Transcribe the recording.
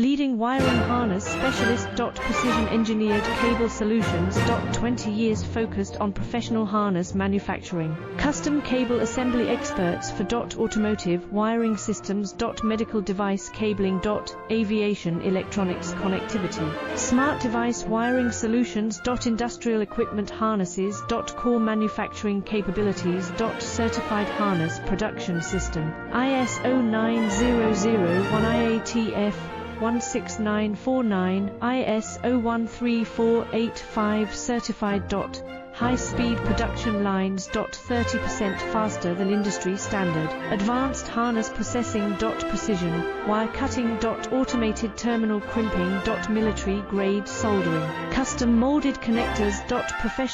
Leading wiring harness specialist. Precision engineered cable solutions. 20 years focused on professional harness manufacturing. Custom cable assembly experts for automotive wiring systems. Medical device cabling. Aviation electronics connectivity. Smart device wiring solutions. Industrial equipment harnesses. Core manufacturing capabilities. Certified harness production system. ISO 9001 IATF 16949, ISO 13485 certified. High-speed production lines. 30% faster than industry standard. Advanced harness processing. Precision wire cutting. Automated terminal crimping. Military grade soldering. Custom molded connectors. Professional